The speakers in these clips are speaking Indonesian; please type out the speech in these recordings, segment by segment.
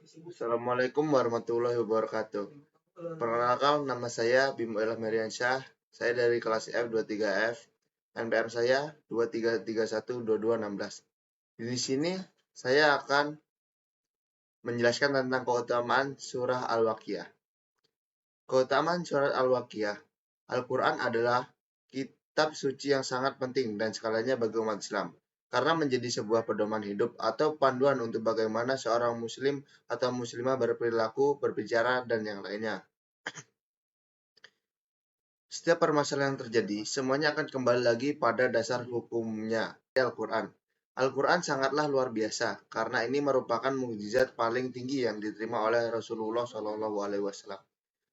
Assalamualaikum warahmatullahi wabarakatuh. Perkenalkan, nama saya Bimo Elah Meriansyah. Saya dari kelas F23F. NPM saya 23312216. Di sini saya akan menjelaskan tentang keutamaan surah Al-Waqiah. Keutamaan surat Al-Waqiah. Al-Quran adalah kitab suci yang sangat penting dan skalanya bagi umat Islam. Karena menjadi sebuah pedoman hidup atau panduan untuk bagaimana seorang muslim atau muslimah berperilaku, berbicara, dan yang lainnya. Setiap permasalahan yang terjadi, semuanya akan kembali lagi pada dasar hukumnya, Al-Quran. Al-Quran sangatlah luar biasa, karena ini merupakan mukjizat paling tinggi yang diterima oleh Rasulullah SAW.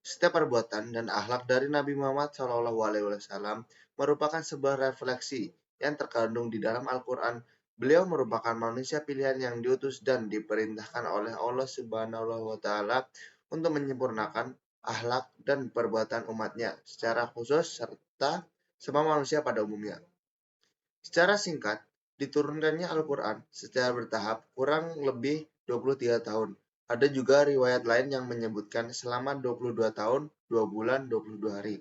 Setiap perbuatan dan akhlak dari Nabi Muhammad SAW merupakan sebuah refleksi yang terkandung di dalam Al-Quran. Beliau merupakan manusia pilihan yang diutus dan diperintahkan oleh Allah Subhanahu wa Ta'ala untuk menyempurnakan akhlak dan perbuatan umatnya secara khusus serta semua manusia pada umumnya. Secara singkat, diturunkannya Al-Quran secara bertahap kurang lebih 23 tahun. Ada juga riwayat lain yang menyebutkan selama 22 tahun, 2 bulan, 22 hari.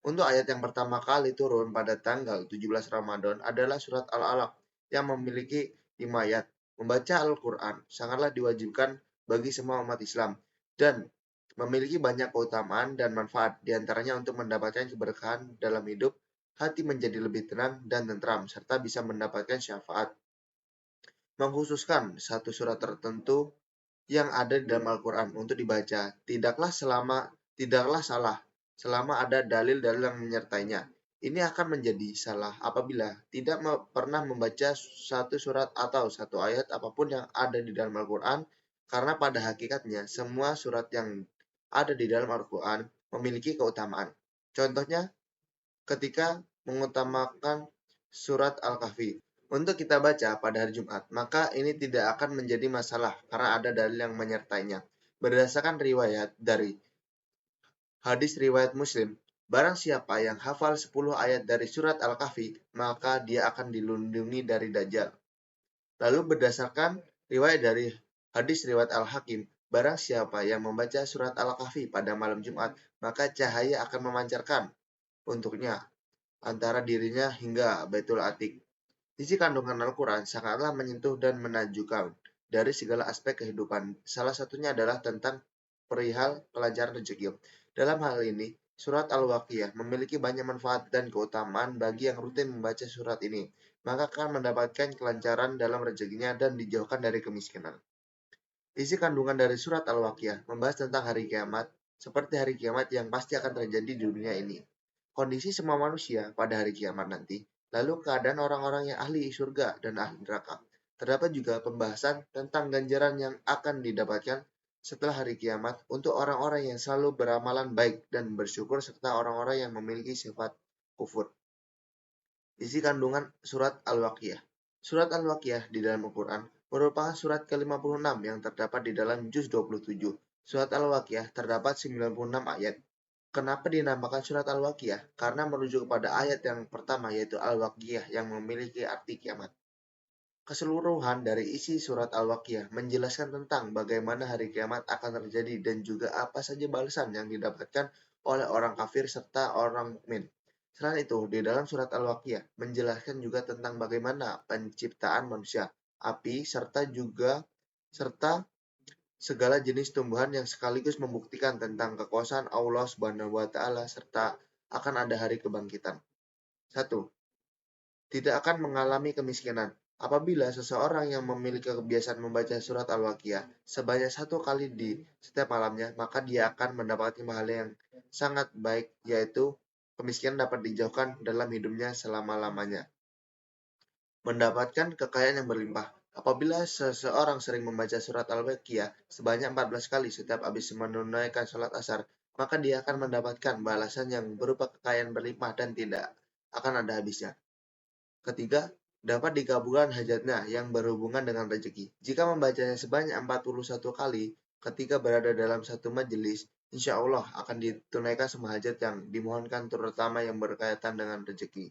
Untuk ayat yang pertama kali turun pada tanggal 17 Ramadan adalah surat Al-Alaq yang memiliki 5 ayat. Membaca Al-Quran sangatlah diwajibkan bagi semua umat Islam dan memiliki banyak keutamaan dan manfaat, diantaranya untuk mendapatkan keberkahan dalam hidup, hati menjadi lebih tenang dan tentram, serta bisa mendapatkan syafaat. Mengkhususkan satu surat tertentu yang ada di dalam Al-Quran untuk dibaca, tidaklah salah selama ada dalil-dalil yang menyertainya. Ini akan menjadi salah apabila tidak pernah membaca satu surat atau satu ayat apapun yang ada di dalam Al-Quran, karena pada hakikatnya semua surat yang ada di dalam Al-Quran memiliki keutamaan. Contohnya, ketika mengutamakan surat Al-Kahfi untuk kita baca pada hari Jumat, maka ini tidak akan menjadi masalah karena ada dalil yang menyertainya. Berdasarkan riwayat dari hadis riwayat Muslim, barang siapa yang hafal 10 ayat dari surat Al-Kahfi, maka dia akan dilindungi dari Dajjal. Lalu berdasarkan riwayat dari hadis riwayat Al-Hakim, barang siapa yang membaca surat Al-Kahfi pada malam Jumat, maka cahaya akan memancarkan untuknya antara dirinya hingga Baitul Atiq. Isi kandungan Al-Quran sangatlah menyentuh dan menakjubkan dari segala aspek kehidupan. Salah satunya adalah tentang perihal kelancaran rezeki. Dalam hal ini, surat Al-Waqiah memiliki banyak manfaat dan keutamaan bagi yang rutin membaca surat ini. Maka akan mendapatkan kelancaran dalam rezekinya dan dijauhkan dari kemiskinan. Isi kandungan dari surat Al-Waqiah membahas tentang hari kiamat, seperti hari kiamat yang pasti akan terjadi di dunia ini. Kondisi semua manusia pada hari kiamat nanti, lalu keadaan orang-orang yang ahli surga dan ahli neraka. Terdapat juga pembahasan tentang ganjaran yang akan didapatkan setelah hari kiamat untuk orang-orang yang selalu beramalan baik dan bersyukur serta orang-orang yang memiliki sifat kufur. Isi kandungan surat Al-Waqiah. Surat Al-Waqiah di dalam Al-Quran merupakan surat ke-56 yang terdapat di dalam juz 27. Surat Al-Waqiah terdapat 96 ayat. Kenapa dinamakan surat Al-Waqiah? Karena merujuk kepada ayat yang pertama, yaitu Al-Waqiah, yang memiliki arti kiamat. Keseluruhan dari isi surat Al-Waqiah menjelaskan tentang bagaimana hari kiamat akan terjadi dan juga apa saja balasan yang didapatkan oleh orang kafir serta orang mukmin. Selain itu, di dalam surat Al-Waqiah menjelaskan juga tentang bagaimana penciptaan manusia, api, serta segala jenis tumbuhan yang sekaligus membuktikan tentang kekuasaan Allah Subhanahu wa Ta'ala serta akan ada hari kebangkitan. 1. Tidak akan mengalami kemiskinan. Apabila seseorang yang memiliki kebiasaan membaca surat Al-Waqiah sebanyak 1 kali di setiap malamnya, maka dia akan mendapatkan pahala yang sangat baik, yaitu kemiskinan dapat dijauhkan dalam hidupnya selama-lamanya. Mendapatkan kekayaan yang berlimpah. Apabila seseorang sering membaca surat Al-Waqiah sebanyak 14 kali setiap habis menunaikan sholat asar, maka dia akan mendapatkan balasan yang berupa kekayaan berlimpah dan tidak akan ada habisnya. Ketiga, dapat dikabulkan hajatnya yang berhubungan dengan rezeki. Jika membacanya sebanyak 41 kali ketika berada dalam satu majelis, insya Allah akan ditunaikan semua hajat yang dimohonkan, terutama yang berkaitan dengan rezeki.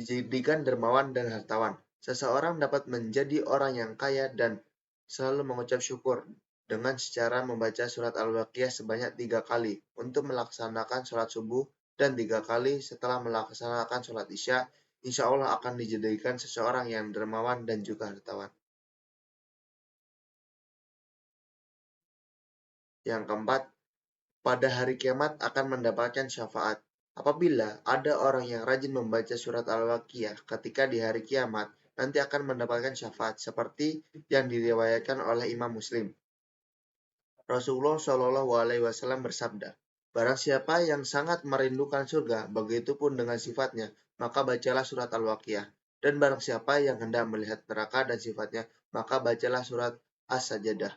dijadikan dermawan dan hartawan. Seseorang dapat menjadi orang yang kaya dan selalu mengucap syukur dengan secara membaca surat Al-Waqiah sebanyak 3 kali untuk melaksanakan sholat subuh dan 3 kali setelah melaksanakan sholat isya, insya Allah akan dijadikan seseorang yang dermawan dan juga hartawan. Yang keempat, pada hari kiamat akan mendapatkan syafaat. Apabila ada orang yang rajin membaca surat Al-Waqiah ketika di hari kiamat, nanti akan mendapatkan syafaat seperti yang diriwayatkan oleh Imam Muslim. Rasulullah Shallallahu Alaihi Wasallam bersabda, barang siapa yang sangat merindukan surga, begitupun dengan sifatnya, maka bacalah surat Al-Waqiah. Dan barang siapa yang hendak melihat neraka dan sifatnya, maka bacalah surat As-Sajdah.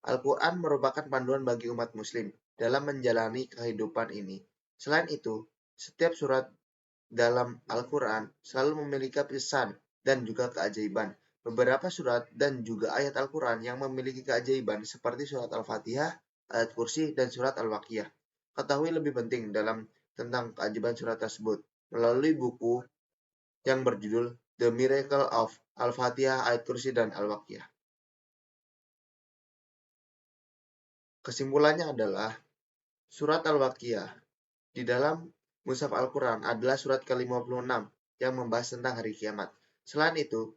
Al-Quran merupakan panduan bagi umat muslim dalam menjalani kehidupan ini. Selain itu, setiap surat dalam Al-Quran selalu memiliki pesan dan juga keajaiban. Beberapa surat dan juga ayat Al-Quran yang memiliki keajaiban seperti surat Al-Fatihah, ayat kursi, dan surat Al-Waqiah. Ketahui lebih penting tentang keajaiban surat tersebut melalui buku yang berjudul The Miracle of Al-Fatihah, ayat kursi, dan Al-Waqiah. Kesimpulannya adalah surat Al-Waqiah di dalam Mushaf Al-Quran adalah surat ke-56 yang membahas tentang hari kiamat. Selain itu,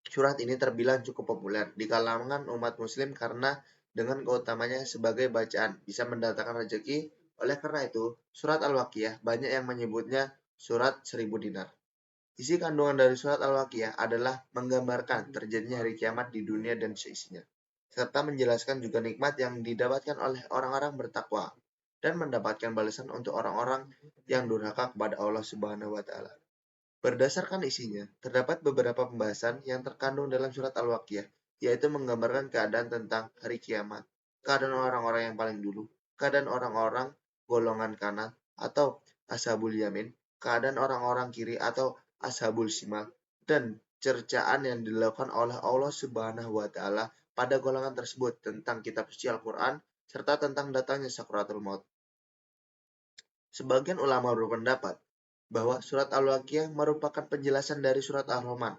surat ini terbilang cukup populer di kalangan umat muslim karena dengan keutamanya sebagai bacaan bisa mendatangkan rezeki. Oleh karena itu, surat Al-Waqiah banyak yang menyebutnya surat 1000 dinar. Isi kandungan dari surat Al-Waqiah adalah menggambarkan terjadinya hari kiamat di dunia dan seisinya, serta menjelaskan juga nikmat yang didapatkan oleh orang-orang bertakwa dan mendapatkan balasan untuk orang-orang yang durhaka kepada Allah Subhanahu wa taala. Berdasarkan isinya, terdapat beberapa pembahasan yang terkandung dalam surat Al-Waqiah, yaitu menggambarkan keadaan tentang hari kiamat, keadaan orang-orang yang paling dulu, keadaan orang-orang golongan kanan atau ashabul yamin, keadaan orang-orang kiri atau ashabul shimal, dan cercaan yang dilakukan oleh Allah Subhanahu wa taala pada golongan tersebut tentang kitab suci Al-Quran serta tentang datangnya sakaratul maut. Sebagian ulama berpendapat bahwa surat Al-Waqiah merupakan penjelasan dari surat Ar-Rahman.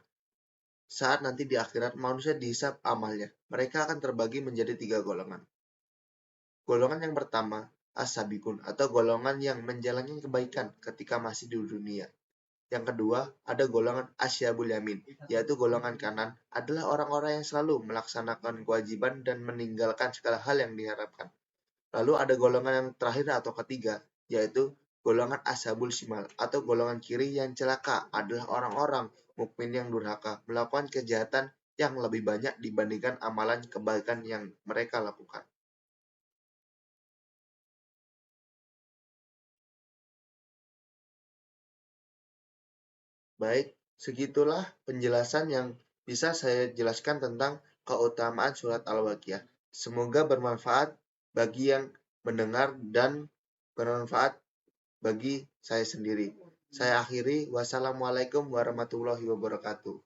Saat nanti di akhirat manusia dihisab amalnya, mereka akan terbagi menjadi 3 golongan. Golongan yang pertama, as-sabiqun atau golongan yang menjalankan kebaikan ketika masih di dunia. Yang kedua, ada golongan asyabul yamin, yaitu golongan kanan adalah orang-orang yang selalu melaksanakan kewajiban dan meninggalkan segala hal yang diharapkan. Lalu ada golongan yang terakhir atau ketiga, yaitu golongan ashabul shimal atau golongan kiri yang celaka adalah orang-orang mukmin yang durhaka, melakukan kejahatan yang lebih banyak dibandingkan amalan kebaikan yang mereka lakukan. Baik, segitulah penjelasan yang bisa saya jelaskan tentang keutamaan surat Al-Waqiah. Semoga bermanfaat bagi yang mendengar dan bermanfaat bagi saya sendiri. Saya akhiri, wassalamualaikum warahmatullahi wabarakatuh.